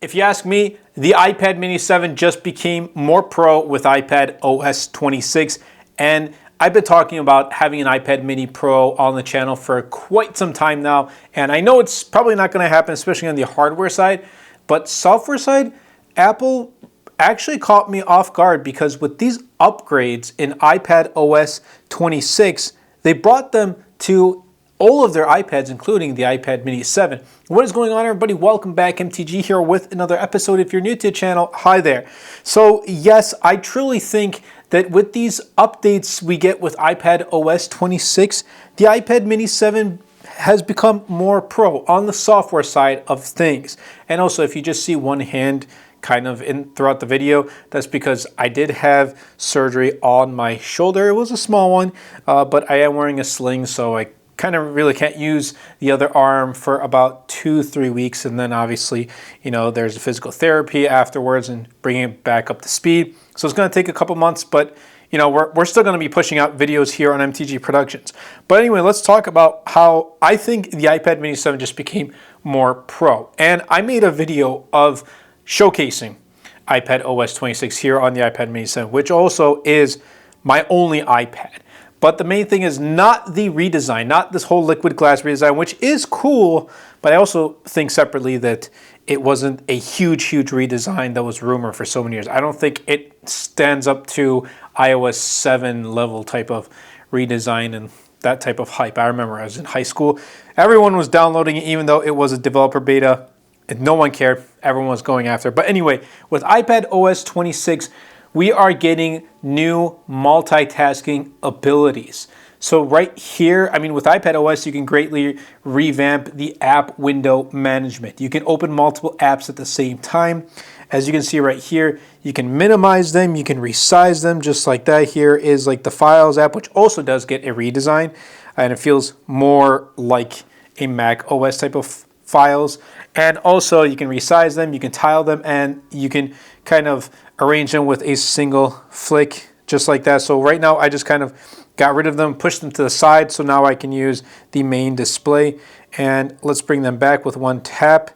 If you ask me, the iPad mini 7 just became more pro with iPadOS 26, and I've been talking about having an iPad mini Pro on the channel for quite some time now, and I know it's probably not going to happen, especially on the hardware side, but software side, Apple actually caught me off guard because with these upgrades in iPadOS 26, they brought them to all of their iPads, including the iPad mini 7. What is going on, everybody? Welcome back. MTG here with another episode. If you're new to the channel, hi there. So yes, I truly think that with these updates we get with iPadOS 26, the iPad mini 7 has become more pro on the software side of things. And also, if you just see one hand kind of in throughout the video, that's because I did have surgery on my shoulder. It was a small one, but I am wearing a sling, so I kind of really can't use the other arm for about 2-3 weeks, and then obviously, you know, there's physical therapy afterwards and bringing it back up to speed. So it's going to take a couple months, but you know, we're still going to be pushing out videos here on MTG Productions. But anyway, let's talk about how I think the iPad mini 7 just became more pro. And I made a video of showcasing iPadOS 26 here on the iPad mini 7, which also is my only iPad. But the main thing is not the redesign, not this whole liquid glass redesign, which is cool, but I also think separately that it wasn't a huge redesign that was rumored for so many years. I don't think it stands up to iOS 7 level type of redesign and that type of hype. I remember I was in high school, everyone was downloading it even though it was a developer beta, and no one cared, everyone was going after it. But anyway, with iPadOS 26, we are getting new multitasking abilities. So right here, I mean, with iPadOS, you can greatly revamp the app window management. You can open multiple apps at the same time. As you can see right here, you can minimize them, you can resize them just like that. Here is like the Files app, which also does get a redesign, and it feels more like a Mac OS type of files. And also you can resize them, you can tile them, and you can kind of arrange them with a single flick just like that. So right now I just kind of got rid of them, pushed them to the side, so now I can use the main display. And let's bring them back with one tap.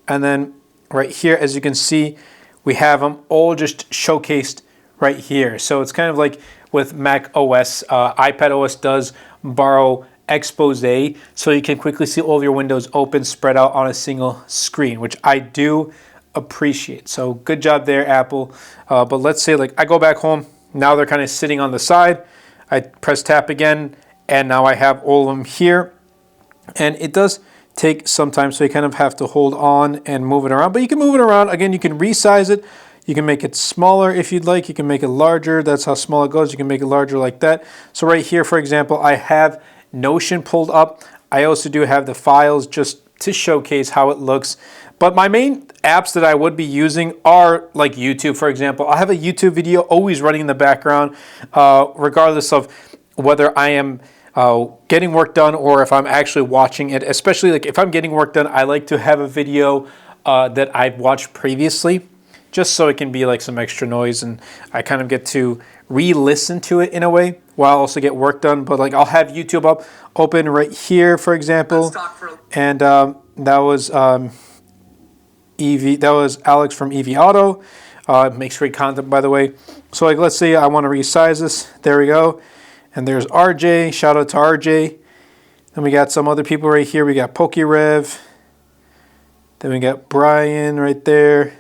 And then right here, as you can see, we have them all just showcased right here. So it's kind of like with Mac OS, iPadOS does borrow expose, so you can quickly see all of your windows open, spread out on a single screen, which I do appreciate. So good job there, Apple. But let's say like I go back home, now they're kind of sitting on the side. I press tap again, and now I have all of them here. And it does take some time, so you kind of have to hold on and move it around. But you can move it around. Again, you can resize it. You can make it smaller if you'd like. You can make it larger. That's how small it goes. You can make it larger like that. So right here, for example, I have Notion pulled up. I also do have the Files just to showcase how it looks. But my main apps that I would be using are like YouTube, for example. I have a YouTube video always running in the background, regardless of whether I am getting work done or if I'm actually watching it. Especially like if I'm getting work done, I like to have a video that I've watched previously, just so it can be like some extra noise, and I kind of get to re-listen to it in a way while I also get work done. But like I'll have YouTube open right here, for example, and that was that was Alex from EV Auto. Makes great content, by the way. So like let's say I want to resize this. There we go. And there's RJ. Shout out to RJ. Then we got some other people right here. We got PokeRev. Then we got Brian right there.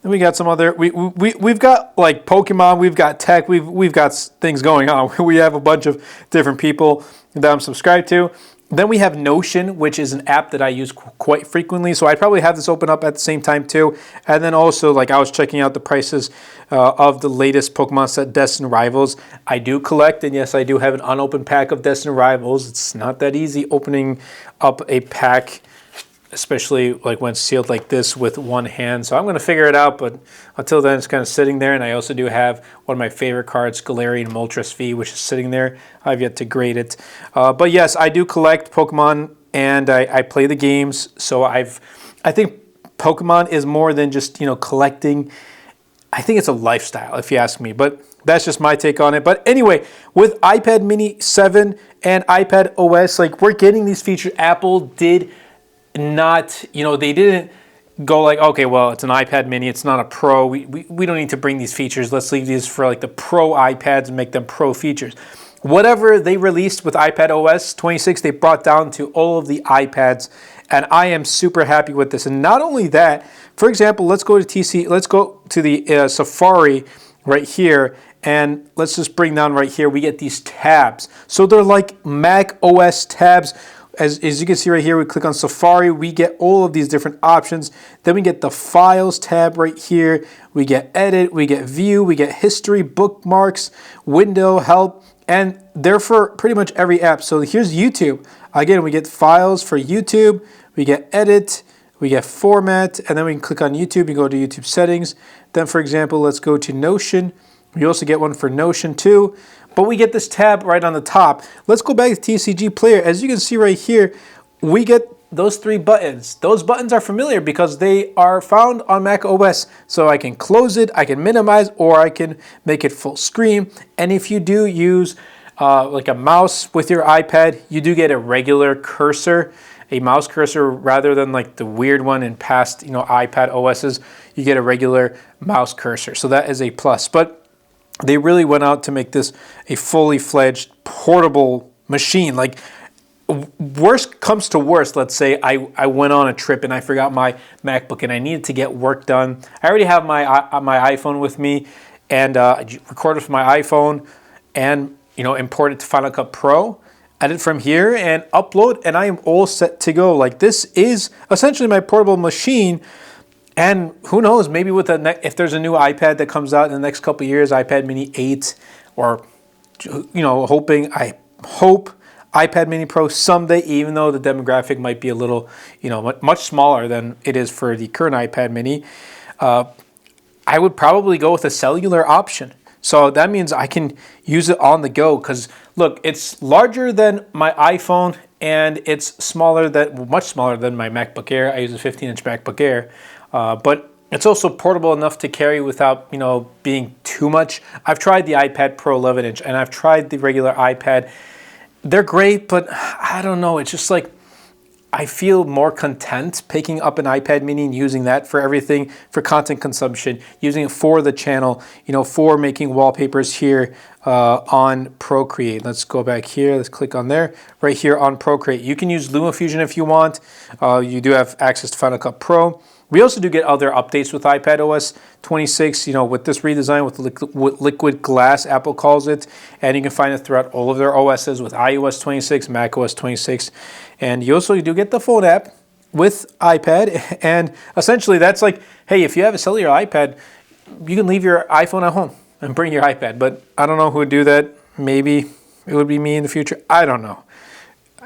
Then we got some other. We've got like Pokemon. We've got tech. We've got things going on. We have a bunch of different people that I'm subscribed to. Then we have Notion, which is an app that I use quite frequently. So I'd probably have this open up at the same time too. And then also, like I was checking out the prices of the latest Pokemon set, Destined Rivals. I do collect, and yes, I do have an unopened pack of Destined Rivals. It's not that easy opening up a pack, especially like when sealed like this with one hand. So I'm going to figure it out, but until then it's kind of sitting there. And I also do have one of my favorite cards, Galarian Moltres V, which is sitting there. I've yet to grade it. But yes, I do collect Pokemon, and I play the games. So I think Pokemon is more than just, you know, collecting. I think it's a lifestyle, if you ask me. But that's just my take on it. But anyway, with iPad mini 7 and iPadOS, like we're getting these features. Apple did not, you know, they didn't go like, okay, well, it's an iPad mini, it's not a Pro. We don't need to bring these features. Let's leave these for like the Pro iPads and make them Pro features. Whatever they released with iPadOS 26, they brought down to all of the iPads, and I am super happy with this. And not only that, for example, let's go to the Safari right here, and let's just bring down right here. We get these tabs. So they're like Mac OS tabs. As you can see right here, we click on Safari, we get all of these different options. Then we get the Files tab right here. We get Edit, we get View, we get History, Bookmarks, Window, Help, and they're for pretty much every app. So here's YouTube. Again, we get Files for YouTube, we get Edit, we get Format, and then we can click on YouTube and go to YouTube Settings. Then, for example, let's go to Notion. We also get one for Notion too. But we get this tab right on the top. Let's go back to TCG Player. As you can see right here, we get those 3 buttons. Those buttons are familiar because they are found on Mac OS. So I can close it, I can minimize, or I can make it full screen. And if you do use like a mouse with your iPad, you do get a regular cursor, a mouse cursor, rather than like the weird one in past iPad OSs. You get a regular mouse cursor. So that is a plus. But they really went out to make this a fully fledged portable machine. Like, worst comes to worst, let's say I went on a trip and I forgot my MacBook and I needed to get work done. I already have my iPhone with me, and I recorded from my iPhone and import it to Final Cut Pro, edit from here and upload, and I am all set to go. Like, this is essentially my portable machine. And who knows, maybe with if there's a new iPad that comes out in the next couple of years, iPad mini 8, or I hope iPad mini Pro someday, even though the demographic might be a little much smaller than it is for the current iPad mini, I would probably go with a cellular option. So that means I can use it on the go, because look, it's larger than my iPhone and it's much smaller than my MacBook Air. I use a 15-inch MacBook Air. But it's also portable enough to carry without, being too much. I've tried the iPad Pro 11-inch and I've tried the regular iPad. They're great, but I don't know. It's just like I feel more content picking up an iPad mini and using that for everything, for content consumption, using it for the channel, for making wallpapers here on Procreate. Let's go back here. Let's click on there. Right here on Procreate. You can use LumaFusion if you want. You do have access to Final Cut Pro. We also do get other updates with iPadOS 26, with this redesign, with liquid glass, Apple calls it, and you can find it throughout all of their OSs with iOS 26, macOS 26, and you also do get the phone app with iPad, and essentially that's like, hey, if you have a cellular iPad, you can leave your iPhone at home and bring your iPad, but I don't know who would do that. Maybe it would be me in the future. I don't know.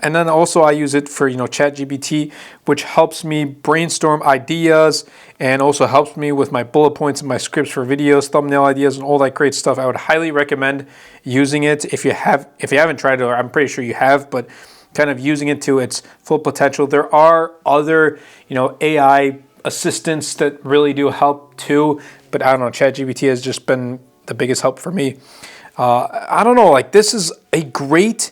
And then also I use it for, ChatGPT, which helps me brainstorm ideas and also helps me with my bullet points and my scripts for videos, thumbnail ideas, and all that great stuff. I would highly recommend using it if you haven't tried it, or I'm pretty sure you have, but kind of using it to its full potential. There are other, AI assistants that really do help too, but I don't know, ChatGPT has just been the biggest help for me. I don't know, like, this is a great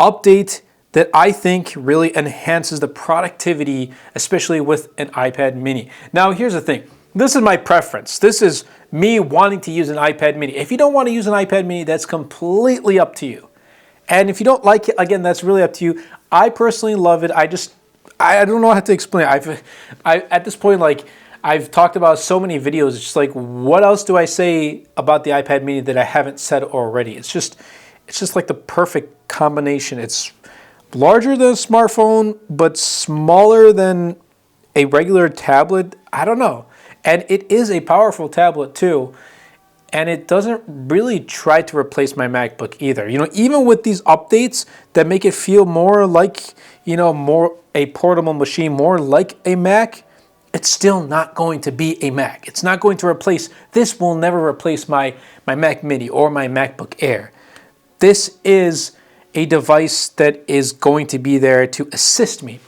update that I think really enhances the productivity, especially with an iPad mini. Now, here's the thing. This is my preference. This is me wanting to use an iPad mini. If you don't want to use an iPad mini, that's completely up to you. And if you don't like it, again, that's really up to you. I personally love it. I don't know how to explain it. At this point, like, I've talked about so many videos. It's just like, what else do I say about the iPad mini that I haven't said already? It's just like the perfect combination. It's larger than a smartphone, but smaller than a regular tablet. I don't know. And it is a powerful tablet too. And it doesn't really try to replace my MacBook either. Even with these updates that make it feel more like, more a portable machine, more like a Mac, it's still not going to be a Mac. It's not going to replace, this will never replace my Mac Mini or my MacBook Air. This is a device that is going to be there to assist me,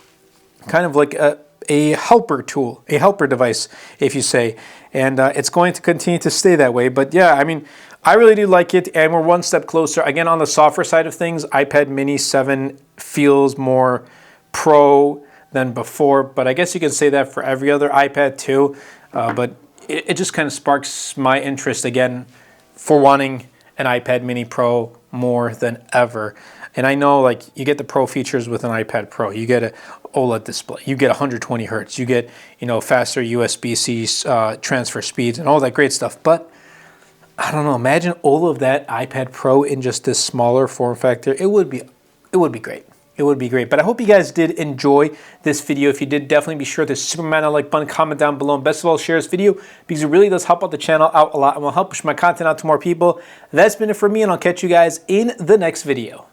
kind of like a helper tool, a helper device, if you say, and it's going to continue to stay that way. But yeah, I mean, I really do like it, and we're one step closer. Again, on the software side of things, iPad mini 7 feels more pro than before, but I guess you can say that for every other iPad too. But it just kind of sparks my interest again for wanting an iPad mini Pro more than ever. And I know, like, you get the Pro features with an iPad Pro. You get an OLED display. You get 120 hertz. You get, faster USB-C transfer speeds and all that great stuff. But I don't know. Imagine all of that iPad Pro in just this smaller form factor. It would be great. It would be great. But I hope you guys did enjoy this video. If you did, definitely be sure to superman that like button, comment down below, and best of all, share this video because it really does help out the channel out a lot and will help push my content out to more people. That's been it for me, and I'll catch you guys in the next video.